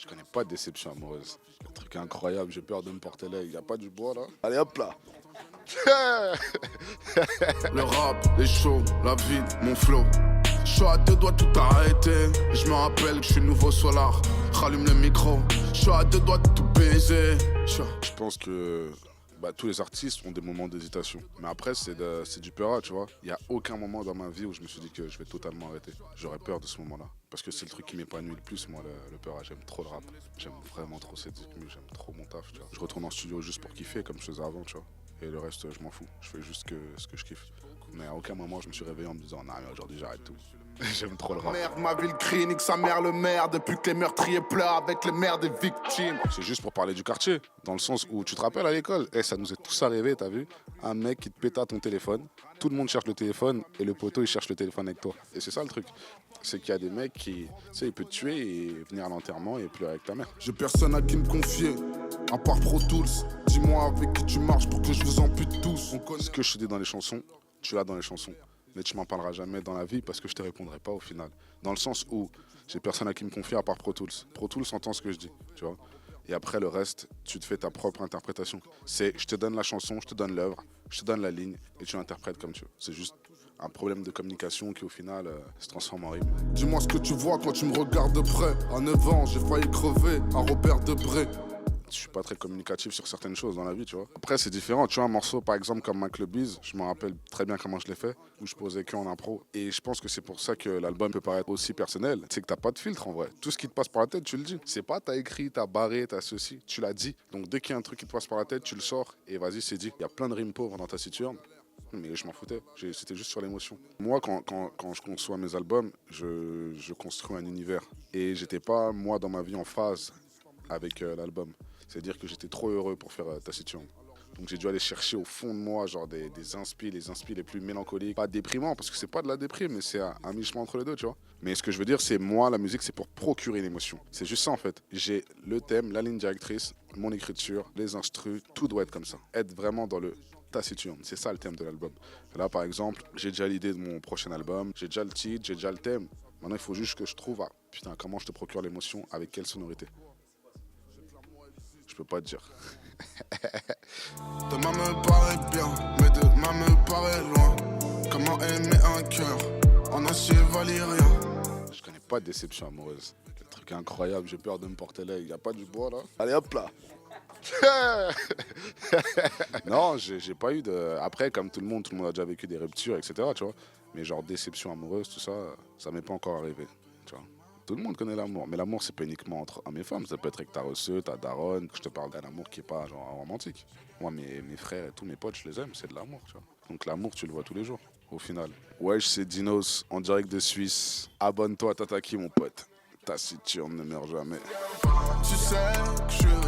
Je connais pas de déception amoureuse. Le truc incroyable, j'ai peur de me porter l'œil. Y a pas du bois là? Allez hop là. Le rap, les shows, la vie, mon flow. Je suis à deux doigts de tout arrêter. Je me rappelle que je suis nouveau solar. Rallume le micro. Je suis à deux doigts de tout baiser. Je pense que tous les artistes ont des moments d'hésitation. Mais après, c'est du peura, tu vois. Il n'y a aucun moment dans ma vie où je me suis dit que je vais totalement arrêter. J'aurais peur de ce moment-là. Parce que c'est le truc qui m'épanouit le plus, moi, le peura. J'aime trop le rap. J'aime vraiment trop cette rythme. J'aime trop mon taf, tu vois. Je retourne en studio juste pour kiffer, comme je faisais avant, tu vois. Et le reste, je m'en fous. Je fais juste ce que je kiffe. Mais à aucun moment, je me suis réveillé en me disant, non, mais aujourd'hui, j'arrête tout. J'aime trop le rap. Merde, ma ville crie, nique sa mère le maire. Depuis que les meurtriers pleurent avec les mères des victimes. C'est juste pour parler du quartier. Dans le sens où, tu te rappelles à l'école, ça nous est tous arrivé, t'as vu? Un mec qui te péta ton téléphone. Tout le monde cherche le téléphone et le poteau, il cherche le téléphone avec toi. Et c'est ça le truc. C'est qu'il y a des mecs qui, tu sais, il peut te tuer et venir à l'enterrement et pleurer avec ta mère. J'ai personne à qui me confier, à part Pro Tools. Dis-moi avec qui tu marches pour que je vous ampute tous. Ce que je te dis dans les chansons, tu l'as dans les chansons. Mais tu m'en parleras jamais dans la vie parce que je te répondrai pas au final. Dans le sens où j'ai personne à qui me confier à part Pro Tools. Pro Tools entend ce que je dis, tu vois. Et après le reste, tu te fais ta propre interprétation. C'est je te donne la chanson, je te donne l'œuvre, je te donne la ligne et tu l'interprètes comme tu veux. C'est juste un problème de communication qui au final se transforme en rime. Dis-moi ce que tu vois quand tu me regardes de près. À 9 ans, j'ai failli crever à Robert Debré. Je suis pas très communicatif sur certaines choses dans la vie, tu vois. Après, c'est différent. Tu vois, un morceau, par exemple, comme My Club Biz, je me rappelle très bien comment je l'ai fait, où je posais que en impro. Et je pense que c'est pour ça que l'album peut paraître aussi personnel. C'est que t'as pas de filtre, en vrai. Tout ce qui te passe par la tête, tu le dis. C'est pas t'as écrit, t'as barré, t'as ceci. Tu l'as dit. Donc, dès qu'il y a un truc qui te passe par la tête, tu le sors et vas-y, c'est dit. Il y a plein de rimes pauvres dans ta situation. Mais je m'en foutais. C'était juste sur l'émotion. Moi, quand je conçois mes albums, je construis un univers. Et j'étais pas, moi, dans ma vie, en phase avec l'album. C'est-à-dire que j'étais trop heureux pour faire Taciturne. Donc j'ai dû aller chercher au fond de moi genre des inspi, les inspi les plus mélancoliques. Pas déprimants, parce que c'est pas de la déprime, mais c'est un mi-chemin entre les deux, tu vois. Mais ce que je veux dire, c'est moi, la musique, c'est pour procurer une émotion. C'est juste ça en fait. J'ai le thème, la ligne directrice, mon écriture, les instrus, tout doit être comme ça. Être vraiment dans le taciturne, c'est ça le thème de l'album. Là par exemple, j'ai déjà l'idée de mon prochain album, j'ai déjà le titre, j'ai déjà le thème. Maintenant il faut juste que je trouve, putain, comment je te procure l'émotion, avec quelle sonorité. Je peux pas te dire. Demain me paraît bien, mais demain me paraît loin. Comment aimer un cœur en acier valyrien? Je connais pas de déception amoureuse. Le truc incroyable, j'ai peur de me porter l'œil. Y a pas du bois là? Allez hop là. Non, j'ai pas eu de. Après, comme tout le monde a déjà vécu des ruptures, etc. Tu vois. Mais genre déception amoureuse, tout ça, ça m'est pas encore arrivé. Tu vois. Tout le monde connaît l'amour, mais l'amour c'est pas uniquement entre hommes et femmes, ça peut être avec ta reçue, ta daronne, que je te parle d'un amour qui est pas genre romantique. Moi mes frères et tous mes potes, je les aime, c'est de l'amour, tu vois. Donc l'amour tu le vois tous les jours, au final. Wesh, c'est Dinos, en direct de Suisse. Abonne-toi à Tataki mon pote. Taciturne ne meurt jamais. Tu sais que je suis